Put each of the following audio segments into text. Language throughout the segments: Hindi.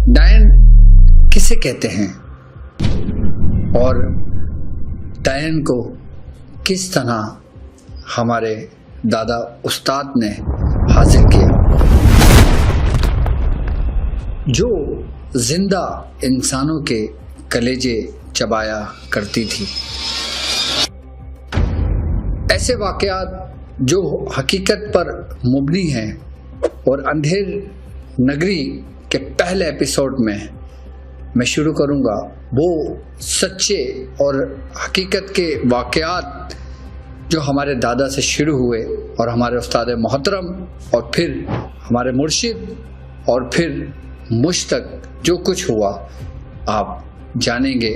डायन किसे कहते हैं और डायन को किस तरह हमारे दादा उस्ताद ने हासिल किया, जो जिंदा इंसानों के कलेजे चबाया करती थी। ऐसे वाकयात जो हकीकत पर मुबनी हैं और अंधेर नगरी के पहले एपिसोड में मैं शुरू करूंगा, वो सच्चे और हकीकत के वाकयात जो हमारे दादा से शुरू हुए और हमारे उस्ताद मोहतरम और फिर हमारे मुर्शिद और फिर मुझ तक जो कुछ हुआ आप जानेंगे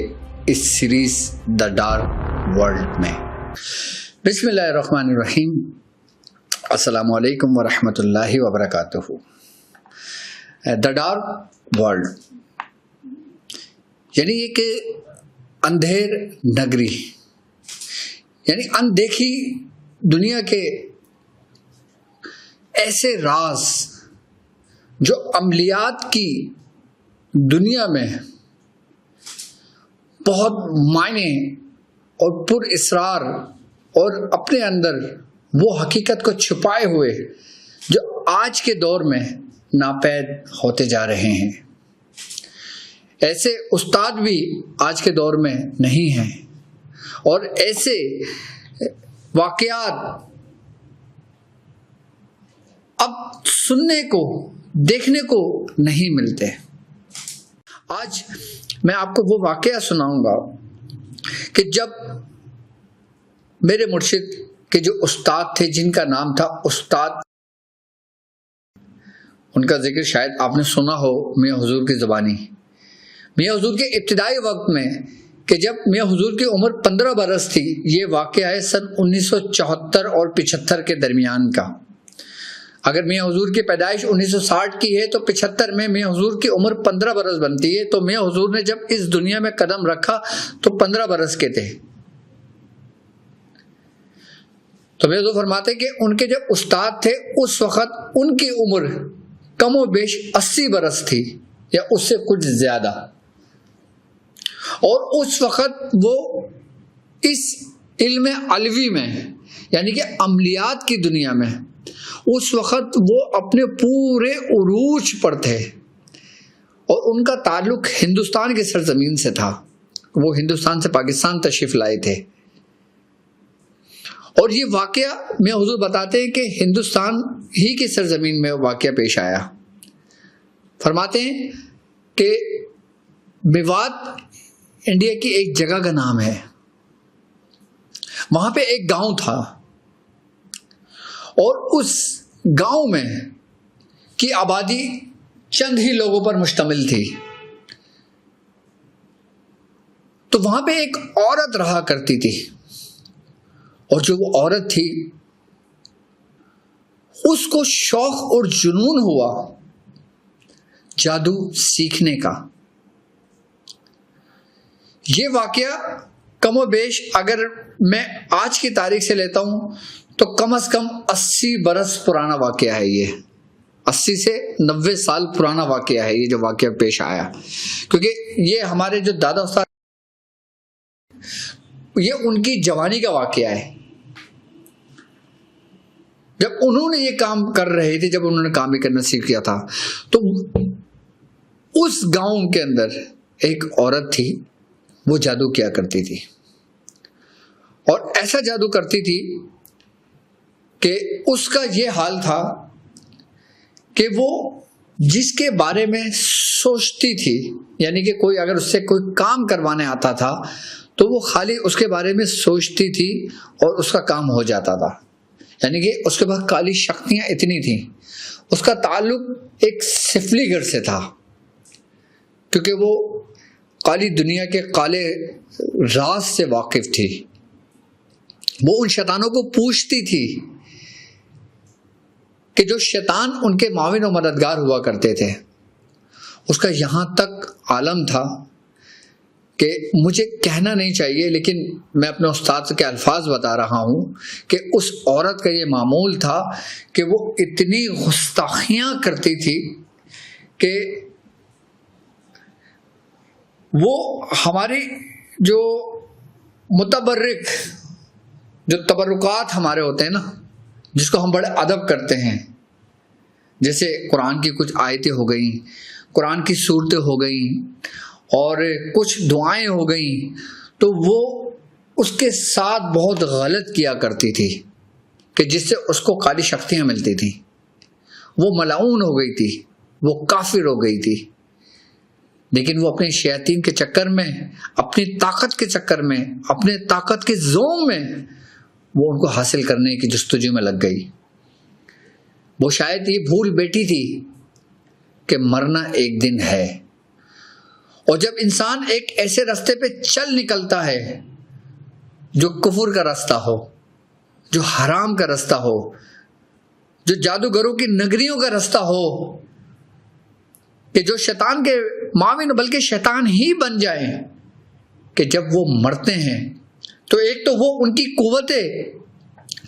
इस सीरीज द डार्क वर्ल्ड में। बिस्मिल्लाहिर्रहमानिर्रहीम, अस्सलामु अलैकुम व रहमतुल्लाहि व बरकातुहू। द डार्क वर्ल्ड यानी ये कि अंधेर नगरी, यानी अनदेखी दुनिया के ऐसे राज जो अमलियात की दुनिया में बहुत मायने और पुरअसरार और अपने अंदर वो हकीकत को छुपाए हुए जो आज के दौर में नापैद होते जा रहे हैं। ऐसे उस्ताद भी आज के दौर में नहीं हैं और ऐसे वाकयात अब सुनने को देखने को नहीं मिलते। आज मैं आपको वो वाकया सुनाऊंगा कि जब मेरे मुर्शिद के जो उस्ताद थे, जिनका नाम था उस्ताद, उनका जिक्र शायद आपने सुना हो मियाँ हुजूर की ज़बानी। मियाँ हुजूर के इब्तिदाई वक्त में कि जब मियाँ हुजूर की उम्र 15 बरस थी, ये वाक़या है सन 1974 और 75 के दरमियान का। अगर मियाँ हुजूर की पैदाइश 1960 की है तो 75 में मियाँ हुजूर की उम्र 15 बरस बनती है। तो मियाँ हुजूर ने जब इस दुनिया में कदम रखा तो 15 बरस के थे। तो मियाँ हुजूर फरमाते कि उनके जब उस्ताद थे उस वक़्त उनकी उम्र कमो बेश 80 बरस थी या उससे कुछ ज्यादा, और उस वक़्त वो इस इल्म अलवी में यानी कि अमलियात की दुनिया में उस वक़्त वो अपने पूरे उरूज पर थे और उनका ताल्लुक हिंदुस्तान की सरजमीन से था। वो हिंदुस्तान से पाकिस्तान तशरीफ लाए थे और ये वाकया मियाँ हुजूर बताते हैं कि हिंदुस्तान ही की सरजमीन में वाकया पेश आया। फरमाते हैं कि मेवात इंडिया की एक जगह का नाम है, वहां पे एक गांव था और उस गांव में की आबादी चंद ही लोगों पर मुश्तमिल थी। तो वहां पे एक औरत रहा करती थी और जो वो औरत थी उसको शौक और जुनून हुआ जादू सीखने का। ये वाकया कमोबेश अगर मैं आज की तारीख से लेता हूं तो कम से कम 80 बरस पुराना वाकया है। ये 80 से 90 साल पुराना वाकया है ये जो वाकया पेश आया, क्योंकि ये हमारे जो दादा उस्ताद, ये उनकी जवानी का वाकया है। जब उन्होंने ये काम कर रहे थे, जब उन्होंने काम भी करना सीख किया था, तो उस गांव के अंदर एक औरत थी, वो जादू किया करती थी और ऐसा जादू करती थी कि उसका ये हाल था कि वो जिसके बारे में सोचती थी, यानी कि कोई अगर उससे कोई काम करवाने आता था तो वो खाली उसके बारे में सोचती थी और उसका काम हो जाता था। यानी कि उसके पास काली शक्तियां इतनी थी। उसका ताल्लुक एक सिफलीगर से था, क्योंकि वो काली दुनिया के काले राज से वाकिफ थी। वो उन शैतानों को पूछती थी कि जो शैतान उनके माविन और मददगार हुआ करते थे। उसका यहाँ तक आलम था कि मुझे कहना नहीं चाहिए, लेकिन मैं अपने उस्ताद के अल्फाज बता रहा हूँ कि उस औरत का ये मामूल था कि वो इतनी गुस्ताखियाँ करती थी कि वो हमारी जो मुतबर्रिक, जो तबरुकात हमारे होते हैं ना, जिसको हम बड़े अदब करते हैं, जैसे कुरान की कुछ आयतें हो गई, कुरान की सूरतें हो गई और कुछ दुआएं हो गई, तो वो उसके साथ बहुत गलत किया करती थी कि जिससे उसको काली शक्तियां मिलती थी। वो मलाऊन हो गई थी, वो काफिर हो गई थी। लेकिन वो अपने शैतान के चक्कर में, अपनी ताकत के चक्कर में, अपने ताकत के जोम में वो उनको हासिल करने की जस्तजू में लग गई। वो शायद ये भूल बैठी थी कि मरना एक दिन है, और जब इंसान एक ऐसे रास्ते पे चल निकलता है जो कुफर का रास्ता हो, जो हराम का रास्ता हो, जो जादूगरों की नगरियों का रास्ता हो, कि जो शैतान के माविन बल्कि शैतान ही बन जाए, कि जब वो मरते हैं तो एक तो वो उनकी कुव्वतें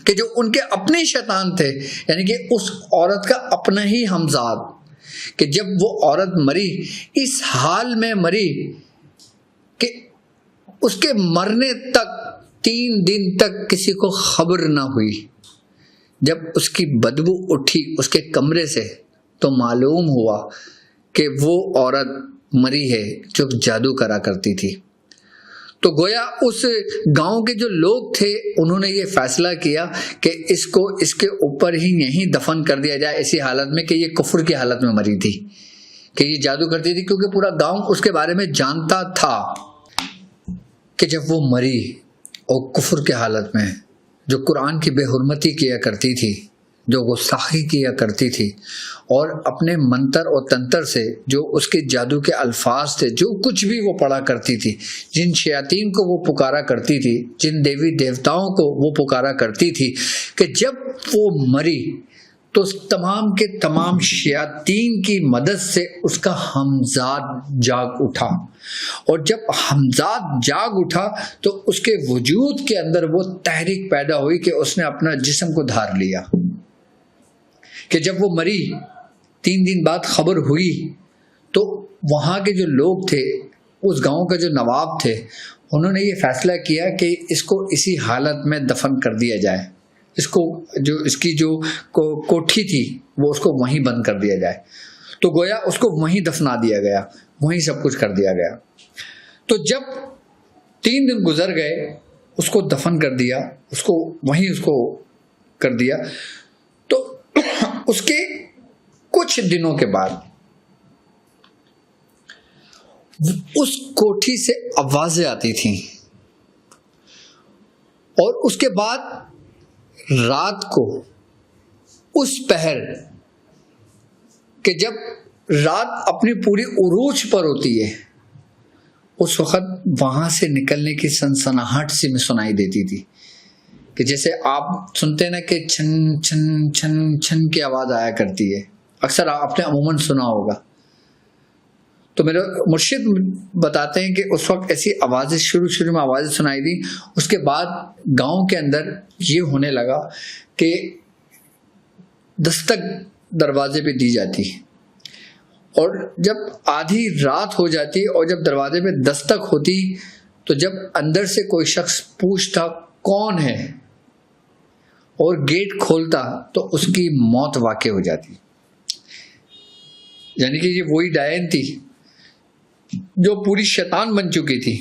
कि जो उनके अपने शैतान थे, यानी कि उस औरत का अपना ही हमजाद, कि जब वो औरत मरी, इस हाल में मरी कि उसके मरने तक 3 दिन तक किसी को खबर ना हुई। जब उसकी बदबू उठी उसके कमरे से तो मालूम हुआ कि वो औरत मरी है जो जादू करा करती थी। तो गोया उस गांव के जो लोग थे उन्होंने ये फैसला किया कि इसको इसके ऊपर ही यहीं दफन कर दिया जाए, ऐसी हालत में कि ये कुफर की हालत में मरी थी, कि ये जादू करती थी, क्योंकि पूरा गांव उसके बारे में जानता था कि जब वो मरी और कुफर की हालत में, जो कुरान की बेहुरमती किया करती थी, जो गुस्ताखी किया करती थी, और अपने मंतर और तंत्र से जो उसके जादू के अल्फाज थे, जो कुछ भी वो पढ़ा करती थी, जिन शयातीन को वो पुकारा करती थी, जिन देवी देवताओं को वो पुकारा करती थी, कि जब वो मरी तो तमाम के तमाम शयातीन की मदद से उसका हमजाद जाग उठा, और जब हमजाद जाग उठा तो उसके वजूद के अंदर वो तहरीक पैदा हुई कि उसने अपना जिस्म को धार लिया। कि जब वो मरी 3 दिन बाद खबर हुई तो वहाँ के जो लोग थे, उस गांव का जो नवाब थे, उन्होंने ये फैसला किया कि इसको इसी हालत में दफन कर दिया जाए, इसको जो इसकी जो कोठी थी वो उसको वहीं बंद कर दिया जाए। तो गोया उसको वहीं दफना दिया गया, वहीं सब कुछ कर दिया गया। तो जब 3 दिन गुजर गए, उसको दफन कर दिया, उसको वहीं उसको कर दिया। तो उसके कुछ दिनों के बाद उस कोठी से आवाजें आती थीं, और उसके बाद रात को उस पहर कि जब रात अपनी पूरी उरूज पर होती है, उस वक्त वहां से निकलने की सनसनाहट सी में सुनाई देती थी, कि जैसे आप सुनते हैं ना कि छन छन छन छन की आवाज आया करती है, अक्सर आपने अमूमन सुना होगा। तो मेरे मुर्शिद बताते हैं कि उस वक्त ऐसी आवाजें शुरू में आवाजें सुनाई दी। उसके बाद गांव के अंदर ये होने लगा कि दस्तक दरवाजे पे दी जाती, और जब आधी रात हो जाती और जब दरवाजे पे दस्तक होती, तो जब अंदर से कोई शख्स पूछता कौन है और गेट खोलता, तो उसकी मौत वाक़ई हो जाती। यानी कि ये वही डायन थी जो पूरी शैतान बन चुकी थी,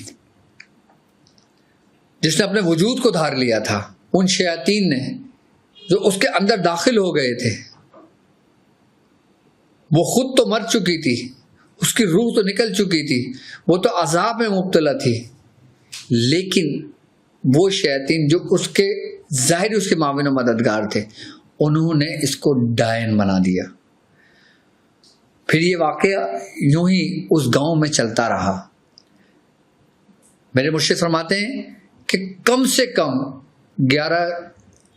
जिसने अपने वजूद को धार लिया था। उन शयातीन ने जो उसके अंदर दाखिल हो गए थे, वो खुद तो मर चुकी थी, उसकी रूह तो निकल चुकी थी, वो तो अजाब में मुब्तला थी, लेकिन वो शयातीन जो उसके जाहिर उसके माविन मददगार थे, उन्होंने इसको डायन बना दिया। फिर ये वाकया यूं ही उस गांव में चलता रहा। मेरे मुर्शिद फरमाते हैं कि कम से कम 11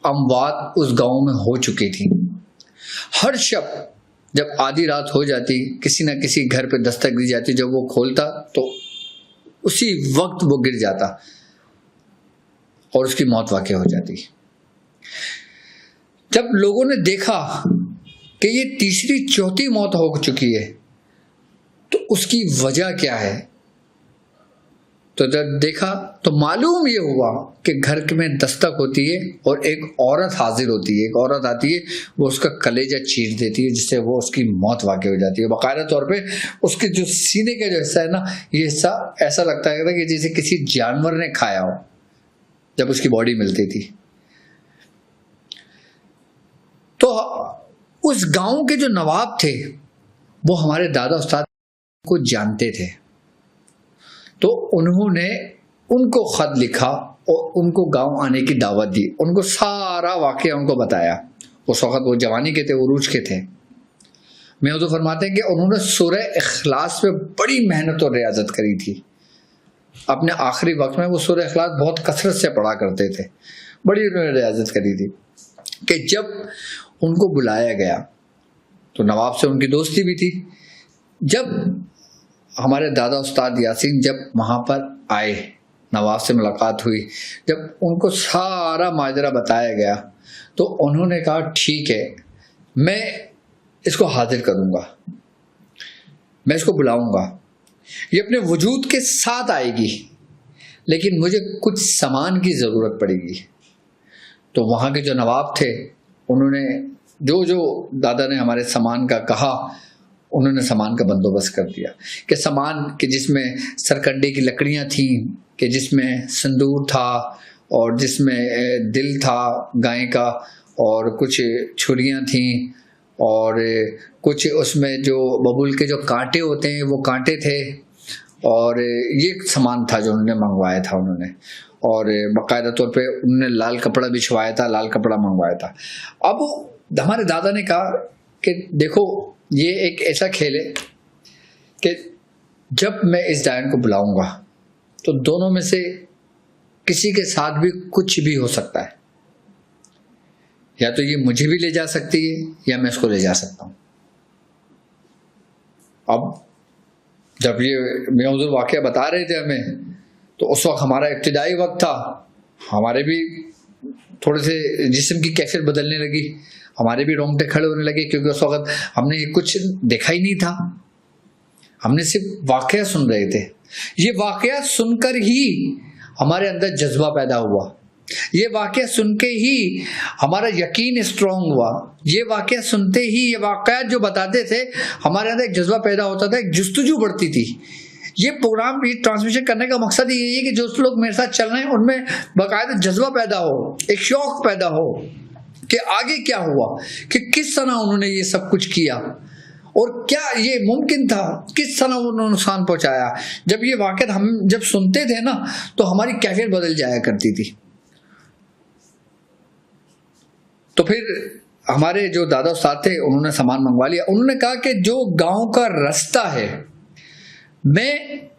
अमवात उस गांव में हो चुकी थी। हर शब जब आधी रात हो जाती, किसी न किसी घर पे दस्तक दी जाती, जब वो खोलता तो उसी वक्त वो गिर जाता और उसकी मौत वाक़ई हो जाती। जब लोगों ने देखा कि ये तीसरी चौथी मौत हो चुकी है, तो उसकी वजह क्या है, तो जब देखा तो मालूम ये हुआ कि घर में दस्तक होती है और एक औरत हाजिर होती है, एक औरत आती है, वो उसका कलेजा चीर देती है, जिससे वो उसकी मौत वाक़ई हो जाती है। बाकायदा तौर पे उसके जो सीने का जो हिस्सा है ना, ये हिस्सा ऐसा लगता है कि जैसे किसी जानवर ने खाया हो जब उसकी बॉडी मिलती थी। तो उस गांव के जो नवाब थे वो हमारे दादा उस्ताद को जानते थे, तो उन्होंने उनको खत लिखा और उनको गांव आने की दावत दी, उनको सारा वाकया उनको बताया। उस वक्त वो जवानी के थे, उरूज के थे। मैं तो फरमाते हैं कि उन्होंने सूरह इखलास पे बड़ी मेहनत और रियाजत करी थी। अपने आखिरी वक्त में वो सूरह इखलास बहुत कसरत से पढ़ा करते थे, बड़ी उन्होंने रियाजत करी थी। कि जब उनको बुलाया गया तो नवाब से उनकी दोस्ती भी थी। जब हमारे दादा उस्ताद यासीन जब वहाँ पर आए, नवाब से मुलाकात हुई, जब उनको सारा माजरा बताया गया तो उन्होंने कहा ठीक है, मैं इसको हाजिर करूँगा, मैं इसको बुलाऊँगा, ये अपने वजूद के साथ आएगी, लेकिन मुझे कुछ सामान की ज़रूरत पड़ेगी। तो वहाँ के जो नवाब थे उन्होंने जो जो दादा ने हमारे सामान का कहा, उन्होंने सामान का बंदोबस्त कर दिया। कि सामान के जिसमें सरकंडे की लकड़ियाँ थीं, कि जिसमें संदूर था और जिसमें दिल था गाय का, और कुछ छुरियाँ थीं, और कुछ उसमें जो बबूल के जो कांटे होते हैं वो कांटे थे, और ये सामान था जो उन्होंने मंगवाया था उन्होंने। और बाकायदा तौर पे उन्होंने लाल कपड़ा बिछवाया था, लाल कपड़ा मंगवाया था। अब हमारे दादा ने कहा कि देखो ये एक ऐसा खेल है कि जब मैं इस डायन को बुलाऊंगा तो दोनों में से किसी के साथ भी कुछ भी हो सकता है, या तो ये मुझे भी ले जा सकती है या मैं इसको ले जा सकता हूँ। अब जब ये मियां हुजूर वाकया बता रहे थे हमें, तो उस वक्त हमारा इब्तिदाई वक्त था, हमारे भी थोड़े से जिस्म की कैफियत बदलने लगी, हमारे भी रोंगटे खड़े होने लगे, क्योंकि उस वक्त हमने ये कुछ देखा ही नहीं था, हमने सिर्फ वाकया सुन रहे थे। ये वाकया सुनकर ही हमारे अंदर जज्बा पैदा हुआ, ये वाकया सुन के ही हमारा यकीन स्ट्रांग हुआ, ये वाकया सुनते ही, ये वाकया जो बताते थे हमारे अंदर एक जज्बा पैदा होता था, एक जुस्तजू बढ़ती थी। ये प्रोग्राम, ये ट्रांसमिशन करने का मकसद यही है कि जो लोग मेरे साथ चल रहे हैं उनमें बाकायदा जज्बा पैदा हो, एक शौक पैदा हो कि आगे क्या हुआ, कि किस तरह उन्होंने ये सब कुछ किया और क्या ये मुमकिन था, किस तरह उन्होंने नुकसान पहुंचाया। जब ये वाकया हम जब सुनते थे ना तो हमारी कैफियत बदल जाया करती थी। तो फिर हमारे जो दादा उस्ताद थे उन्होंने सामान मंगवा लिया। उन्होंने कहा कि जो गांव का रास्ता है मैं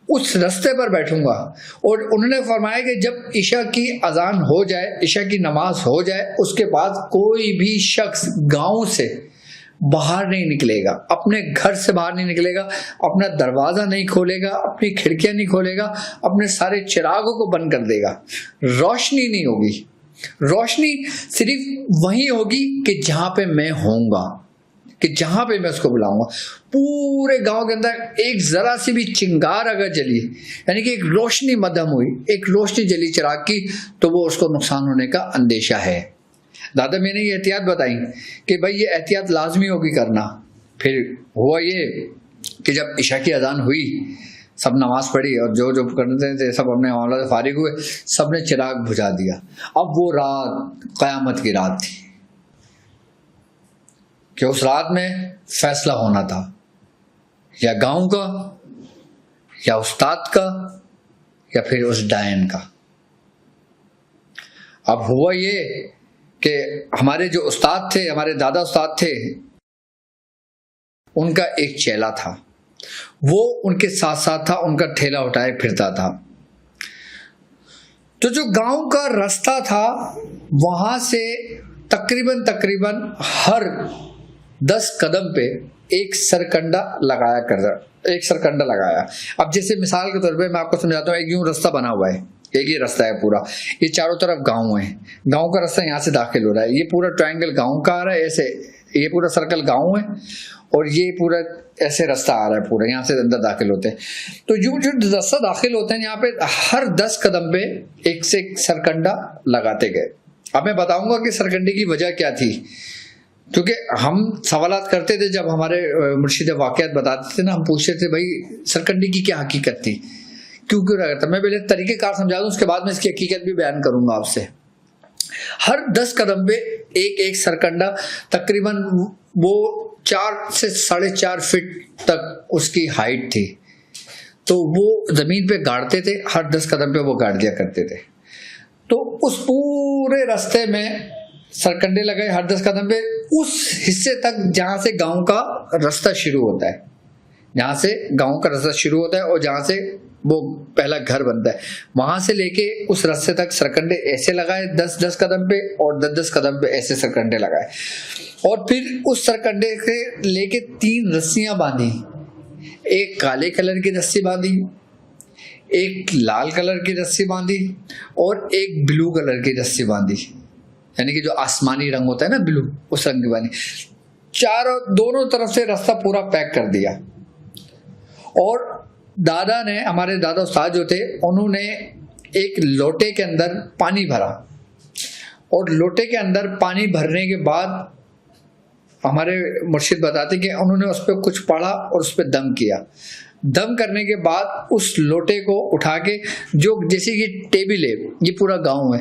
उस रास्ते पर बैठूंगा, और उन्होंने फरमाया कि जब ईशा की अजान हो जाए, ईशा की नमाज हो जाए, उसके बाद कोई भी शख्स गांव से बाहर नहीं निकलेगा, अपने घर से बाहर नहीं निकलेगा, अपना दरवाजा नहीं खोलेगा, अपनी खिड़कियां नहीं खोलेगा, अपने सारे चिरागों को बंद कर देगा, रोशनी नहीं होगी। रोशनी सिर्फ वही होगी कि जहां पे मैं होऊंगा, कि जहां पे मैं उसको बुलाऊंगा। पूरे गांव के अंदर एक जरा सी भी चिंगार अगर जली, यानी कि एक रोशनी मध्यम हुई, एक रोशनी जली चिराग की, तो वो उसको नुकसान होने का अंदेशा है। दादा मैंने ये एहतियात बताई कि भाई ये एहतियात लाजमी होगी करना। फिर हुआ ये कि जब इशा की अजान हुई, सब नमाज पढ़ी और जो जो करते थे सब अपने मामला से फारिग हुए, सब ने चिराग बुझा दिया। अब वो रात क़यामत की रात थी कि उस रात में फैसला होना था, या गांव का, या उस्ताद का, या फिर उस डायन का। अब हुआ ये कि हमारे जो उस्ताद थे, हमारे दादा उस्ताद थे, उनका एक चेला था, वो उनके साथ साथ था, उनका ठेला उठाए फिरता था। तो जो गांव का रास्ता था वहां से तकरीबन हर 10 कदम पे एक सरकंडा लगाया। अब जैसे मिसाल के तौर पे मैं आपको समझाता हूँ, एक यूं रास्ता बना हुआ है, एक ही रास्ता है पूरा, ये चारों तरफ गांव है, गांव का रास्ता यहाँ से दाखिल हो रहा है, ये पूरा ट्रायंगल गांव का आ रहा है, ऐसे ये पूरा सर्कल गांव है और ये पूरा ऐसे रास्ता आ रहा है पूरा, यहाँ से अंदर दाखिल होते हैं। तो जो रास्ता दाखिल होते हैं यहाँ पे हर 10 कदम पे एक से एक सरकंडा लगाते गए। अब मैं बताऊंगा कि सरकंडे की वजह क्या थी, क्योंकि हम सवालात करते थे जब हमारे मुर्शिद वाक़यात बताते थे ना, हम पूछते थे भाई सरकंडे की क्या हकीकत थी, क्यों रहा करता। मैं पहले तरीक़ेकार समझा दूं, उसके बाद में इसकी हकीकत भी बयान करूंगा आपसे। हर 10 कदम पे एक एक सरकंडा तकरीबन वो 4 से 4.5 फीट तक उसकी हाइट थी, तो वो जमीन पे गाड़ते थे, हर 10 कदम पे वो गाड़ दिया करते थे। तो उस पूरे रास्ते में सरकंडे लगाए हर 10 कदम पे, उस हिस्से तक जहां से गांव का रास्ता शुरू होता है, जहां से गांव का रास्ता शुरू होता है और जहां से वो पहला घर बनता है, वहां से लेके उस रास्ते तक सरकंडे ऐसे लगाए 10-10 कदम पे, और 10-10 कदम पे ऐसे सरकंडे लगाए। और फिर उस सरकंडे के लेके 3 रस्सियां बांधी, एक काले कलर की रस्सी बांधी, एक लाल कलर की रस्सी बांधी और एक ब्लू कलर की रस्सी बांधी, यानी कि जो आसमानी रंग होता है ना ब्लू, उस रंग की बांधी। दोनों तरफ से रास्ता पूरा पैक कर दिया। और दादा ने, हमारे दादा उस्ताद जो थे, उन्होंने एक लोटे के अंदर पानी भरा, और लोटे के अंदर पानी भरने के बाद हमारे मुर्शिद बताते कि उन्होंने उस पर कुछ पढ़ा और उस पर दम किया। दम करने के बाद उस लोटे को उठा के, जो जैसे कि टेबल है, ये पूरा गांव है,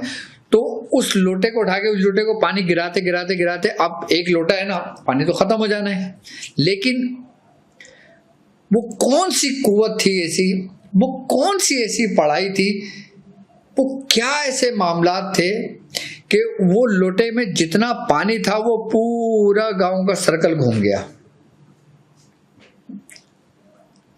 तो उस लोटे को उठा के उस लोटे को पानी गिराते गिराते गिराते, अब एक लोटा है ना, पानी तो खत्म हो जाना है, लेकिन वो कौन सी कुव्वत थी ऐसी, वो कौन सी ऐसी पढ़ाई थी, वो क्या ऐसे मामलात थे कि वो लोटे में जितना पानी था वो पूरा गांव का सर्कल घूम गया।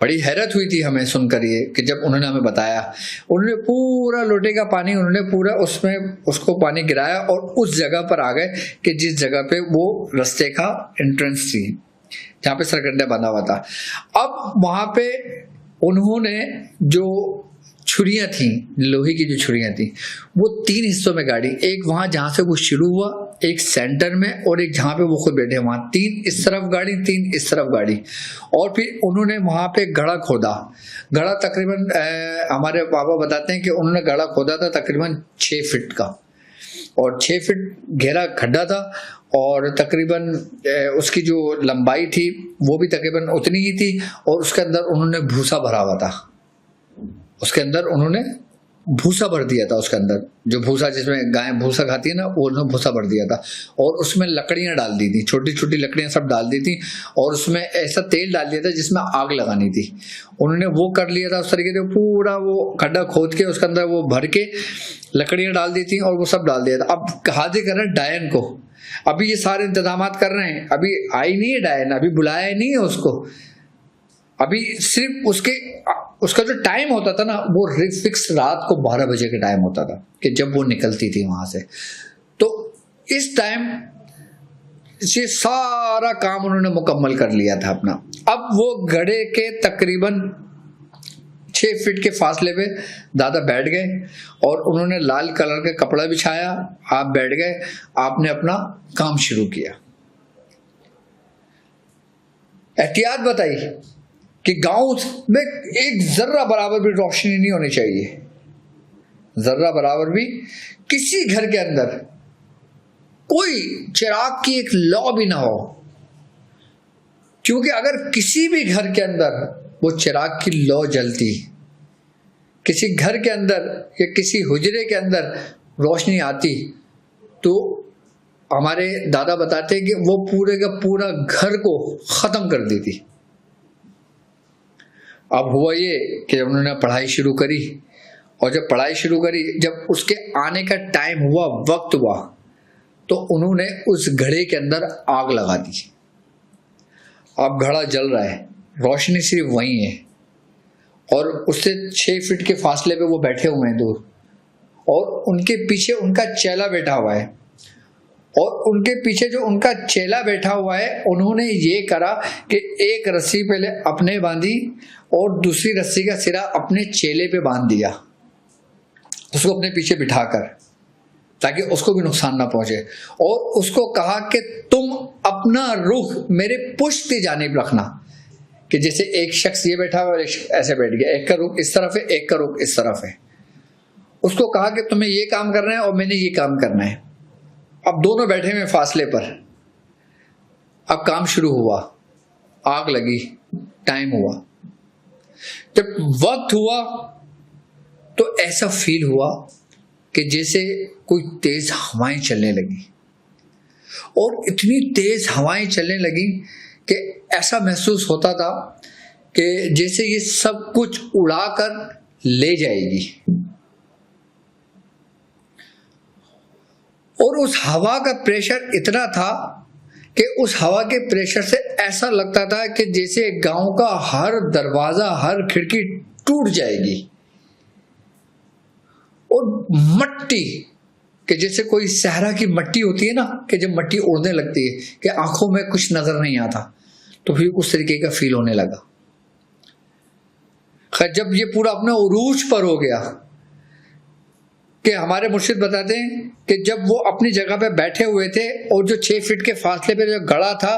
बड़ी हैरत हुई थी हमें सुनकर ये, कि जब उन्होंने हमें बताया, उन्होंने पूरा लोटे का पानी, उन्होंने पूरा उसमें उसको पानी गिराया और उस जगह पर आ गए कि जिस जगह पे वो रास्ते का एंट्रेंस थी, जहाँ पे सरकंडा बना हुआ था। अब वहां पे उन्होंने जो छुरियां थी, लोहे की जो छुरियां थी, वो 3 हिस्सों में गाड़ी, एक वहां जहां से वो शुरू हुआ, एक सेंटर में, और एक जहां पे वो खुद बैठे, वहां 3 इस तरफ गाड़ी, 3 इस तरफ गाड़ी। और फिर उन्होंने वहां पे गड़ा खोदा। गड़ा तकरीबन हमारे बाबा बताते हैं कि उन्होंने गड़ा खोदा था तकरीबन 6 फीट का, और 6 फीट गहरा खड्डा था, और तकरीबन उसकी जो लंबाई थी वो भी तकरीबन उतनी ही थी, और उसके अंदर उन्होंने भूसा भरा हुआ था, उसके अंदर उन्होंने भूसा भर दिया था, उसके अंदर जो भूसा, जिसमें गाय भूसा खाती है ना, वो उन्होंने भूसा भर दिया था, और उसमें लकड़ियां डाल दी थी, छोटी छोटी लकड़ियां सब डाल दी थी, और उसमें ऐसा तेल डाल दिया था जिसमें आग लगानी थी। उन्होंने वो कर लिया था उस तरीके से, पूरा वो खड्डा खोद के उसके अंदर वो भर के लकड़ियां डाल दी थी और वो सब डाल दिया था। अब हाजिर कर रहे हैं डायन को, अभी ये सारे इंतजामात कर रहे हैं, अभी आई नहीं है डायन, अभी बुलाया नहीं है उसको, अभी सिर्फ उसका जो टाइम होता था ना, वो फिक्स रात को 12 बजे का टाइम होता था कि जब वो निकलती थी वहां से। तो इस टाइम ये सारा काम उन्होंने मुकम्मल कर लिया था अपना। अब वो गड़े के तकरीबन 6 फीट के फासले पे दादा बैठ गए, और उन्होंने लाल कलर का कपड़ा बिछाया, आप बैठ गए, आपने अपना काम शुरू किया। एहतियात बताई कि गांव में एक जर्रा बराबर भी रोशनी नहीं होनी चाहिए, जर्रा बराबर भी किसी घर के अंदर कोई चिराग की एक लौ भी ना हो, क्योंकि अगर किसी भी घर के अंदर वो चिराग की लौ जलती, किसी घर के अंदर या किसी हुजरे के अंदर रोशनी आती, तो हमारे दादा बताते हैं कि वो पूरे का पूरा घर को खत्म कर देती। अब हुआ ये कि उन्होंने पढ़ाई शुरू करी, और जब पढ़ाई शुरू करी, जब उसके आने का टाइम हुआ, वक्त हुआ, तो उन्होंने उस घड़े के अंदर आग लगा दी। अब घड़ा जल रहा है, रोशनी सिर्फ वही है, और उससे 6 फीट के फासले पे वो बैठे हुए हैं दूर, और उनके पीछे उनका चेला बैठा हुआ है, और उनके पीछे जो उनका चेला बैठा हुआ है, उन्होंने ये करा कि एक रस्सी पहले अपने बांधी और दूसरी रस्सी का सिरा अपने चेले पे बांध दिया, उसको अपने पीछे बिठाकर। ताकि उसको भी नुकसान ना पहुंचे, और उसको कहा कि तुम अपना रुख मेरे पुष्ट की जानिब रखना, कि जैसे एक शख्स ये बैठा हुआ और एक ऐसे बैठ गया, एक का रुख इस तरफ है, एक का रुख इस तरफ है। उसको कहा कि तुम्हें ये काम करना है और मैंने ये काम करना है। अब दोनों बैठे हुए फासले पर, अब काम शुरू हुआ, आग लगी, टाइम हुआ। जब वक्त हुआ तो ऐसा फील हुआ कि जैसे कोई तेज हवाएं चलने लगी, और इतनी तेज हवाएं चलने लगी कि ऐसा महसूस होता था कि जैसे ये सब कुछ उड़ाकर ले जाएगी। और उस हवा का प्रेशर इतना था कि उस हवा के प्रेशर से ऐसा लगता था कि जैसे गांव का हर दरवाजा, हर खिड़की टूट जाएगी। और मट्टी, कि जैसे कोई सहरा की मट्टी होती है ना, कि जब मट्टी उड़ने लगती है कि आंखों में कुछ नजर नहीं आता, तो फिर उस तरीके का फील होने लगा। खैर, जब ये पूरा अपने उरूज पर हो गया, कि हमारे मुर्शिद बताते हैं कि जब वो अपनी जगह पे बैठे हुए थे और जो 6 फीट के फासले पे जो गड़ा था,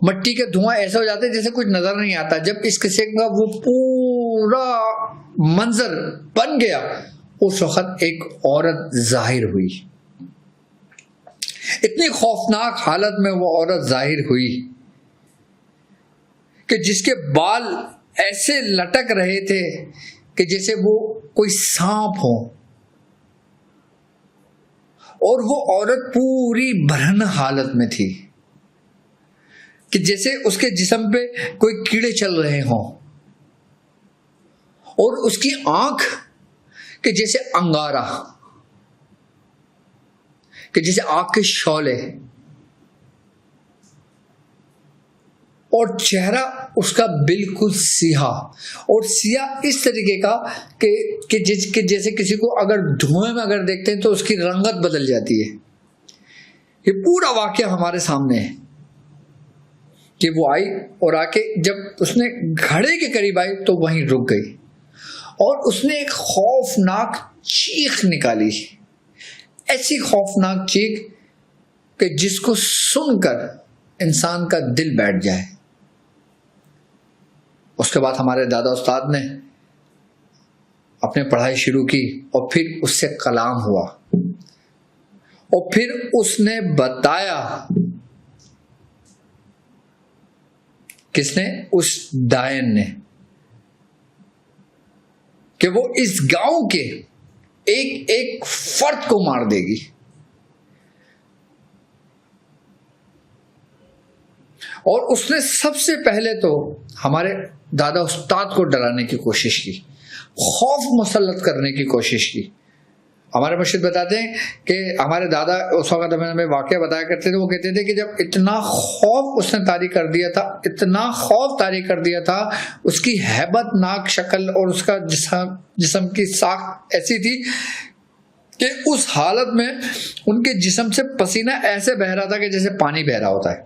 मट्टी के धुआं ऐसे हो जाते जैसे कुछ नजर नहीं आता। जब इस किस्से का वो पूरा मंजर बन गया, उस वक्त एक औरत जाहिर हुई। इतनी खौफनाक हालत में वो औरत जाहिर हुई कि जिसके बाल ऐसे लटक रहे थे कि जैसे वो कोई सांप हो, और वो औरत पूरी बरहन हालत में थी कि जैसे उसके जिस्म पे कोई कीड़े चल रहे हों, और उसकी आंख कि जैसे अंगारा, कि जैसे आग के शौले, और चेहरा उसका बिल्कुल सिया, और सिया इस तरीके का कि जैसे किसी को अगर धुएं में अगर देखते हैं तो उसकी रंगत बदल जाती है। ये पूरा वाकया हमारे सामने है कि वो आई और आके जब उसने घड़े के करीब आई तो वहीं रुक गई, और उसने एक खौफनाक चीख निकाली, ऐसी खौफनाक चीख कि जिसको सुनकर इंसान का दिल बैठ जाए। उसके बाद हमारे दादा उस्ताद ने अपने पढ़ाई शुरू की, और फिर उससे कलाम हुआ, और फिर उसने बताया, किसने? उस डायन ने, कि वो इस गांव के एक एक फर्द को मार देगी। और उसने सबसे पहले तो हमारे दादा उस्ताद को डराने की कोशिश की, खौफ मुसल्लत करने की कोशिश की। हमारे मुर्शिद बताते हैं कि हमारे दादा उस वक्त हमें वाकया बताया करते थे, वो कहते थे कि जब इतना खौफ उसने तारी कर दिया था, इतना खौफ तारी कर दिया था, उसकी हैबतनाक शक्ल और उसका जिस्म की साख ऐसी थी कि उस हालत में उनके जिस्म से पसीना ऐसे बह रहा था कि जैसे पानी बह रहा होता है।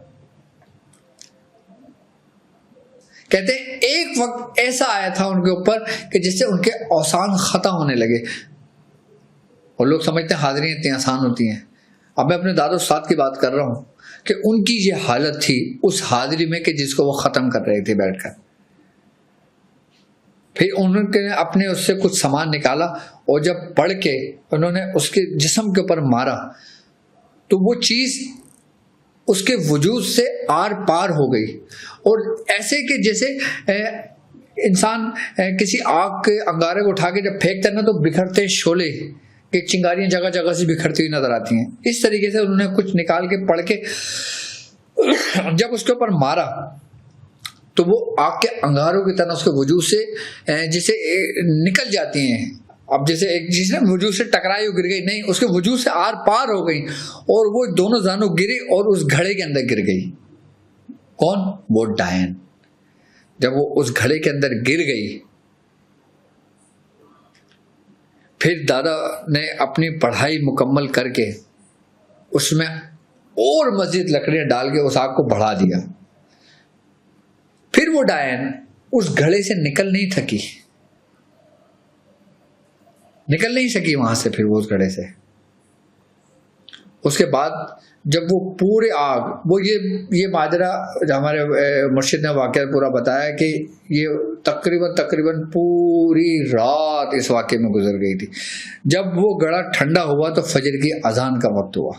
कहते हैं एक वक्त ऐसा आया था उनके ऊपर कि जिससे उनके औसान खता होने लगे, और लोग समझते हैं हाजिरी इतनी आसान होती हैं। अब मैं अपने दादा उस्ताद की बात कर रहा हूं कि उनकी ये हालत थी उस हाजिरी में कि जिसको वो खत्म कर रहे थे बैठकर। फिर उन्होंने अपने उससे कुछ सामान निकाला, और जब पढ़ के उन्होंने उसके जिस्म के ऊपर मारा तो वो चीज उसके वजूद से आर पार हो गई, और ऐसे कि जैसे इंसान किसी आग के अंगारे को उठा के जब फेंकता है ना तो बिखरते शोले कि चिंगारियां जगह जगह से बिखरती हुई नजर आती हैं। इस तरीके से उन्होंने कुछ निकाल के पढ़ के जब उसके ऊपर मारा तो वो आग के अंगारों की तरह उसके वजूद से जैसे निकल जाती हैं। अब जैसे एक चीज ना वजूद से टकराई और गिर गई, नहीं, उसके वजूद से आर पार हो गई, और वो दोनों जानों गिरी और उस घड़े के अंदर गिर गई। कौन? वो डायन। जब वो उस घड़े के अंदर गिर गई, फिर दादा ने अपनी पढ़ाई मुकम्मल करके उसमें और मजीद लकड़ियां डाल के उस आग को बढ़ा दिया। फिर वो डायन उस घड़े से निकल नहीं सकी वहां से। फिर वो उस घड़े से उसके बाद जब वो पूरे आग, वो ये माजरा हमारे मुर्शिद ने वाक़या पूरा बताया कि ये तकरीबन पूरी रात इस वाक़े में गुजर गई थी। जब वो गड़ा ठंडा हुआ तो फजर की अजान का वक्त हुआ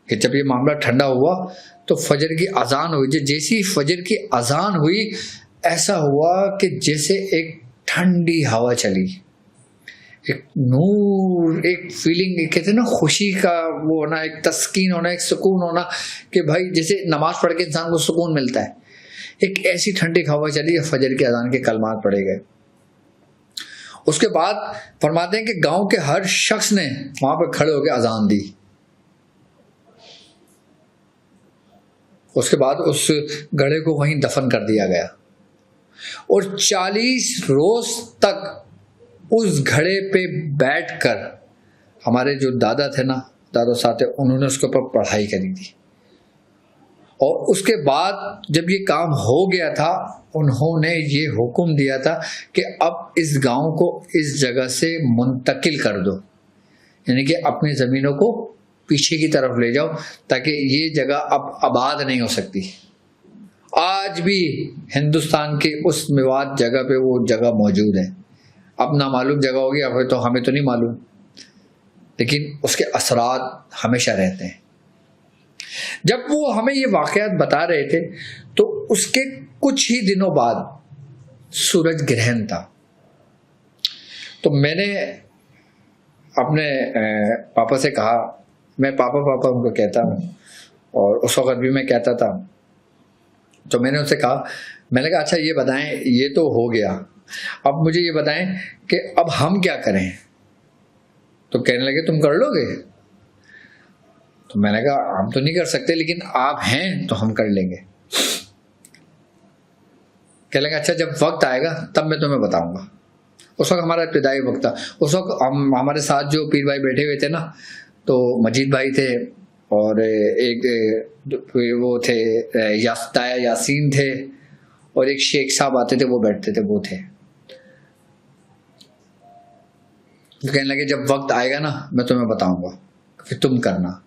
कि जब ये मामला ठंडा हुआ तो फजर की अजान हुई। जैसी फजर की अजान हुई ऐसा हुआ कि जैसे एक ठंडी हवा चली, एक नूर, एक फीलिंग, कहते हैं ना खुशी का वो होना, एक तस्कीन होना, एक सुकून होना कि भाई जैसे नमाज पढ़ के इंसान को सुकून मिलता है, एक ऐसी ठंडी हवा चली। फजर के अजान के कलमात पढ़े गए। उसके बाद फरमाते हैं कि गांव के हर शख्स ने वहां पर खड़े होकर अजान दी। उसके बाद उस घड़े को वहीं दफन कर दिया गया और 40 रोज तक उस घड़े पे बैठकर हमारे जो दादा थे ना, दादा साहब थे, उन्होंने उसके ऊपर पढ़ाई करी थी। और उसके बाद जब ये काम हो गया था, उन्होंने ये हुक्म दिया था कि अब इस गांव को इस जगह से मुंतकिल कर दो, यानी कि अपनी ज़मीनों को पीछे की तरफ ले जाओ ताकि ये जगह अब आबाद नहीं हो सकती। आज भी हिंदुस्तान के उस मेवात जगह पे वो जगह मौजूद है। अब ना मालूम जगह होगी, अब तो हमें तो नहीं मालूम, लेकिन उसके असरात हमेशा रहते हैं। जब वो हमें ये वाक़यात बता रहे थे तो उसके कुछ ही दिनों बाद सूरज ग्रहण था। तो मैंने अपने पापा से कहा, मैं पापा पापा उनको कहता हूँ और उस वक़्त भी मैं कहता था। तो मैंने उनसे कहा, मैंने कहा अच्छा ये बताएं, ये तो हो गया, अब मुझे ये बताएं कि अब हम क्या करें। तो कहने लगे तुम कर लोगे। तो मैंने कहा हम तो नहीं कर सकते, लेकिन आप हैं तो हम कर लेंगे। कहने लगे अच्छा जब वक्त आएगा तब मैं तुम्हें बताऊंगा। उस वक्त हमारा इब्तिदाई वक्त था। उस वक्त हमारे साथ जो पीर भाई बैठे हुए थे ना, तो मजीद भाई थे और एक वो थे यासीन थे और एक शेख साहब आते थे, वो बैठते थे, वो थे। तो कहने लगे जब वक्त आएगा ना मैं तुम्हें बताऊंगा, फिर तुम करना।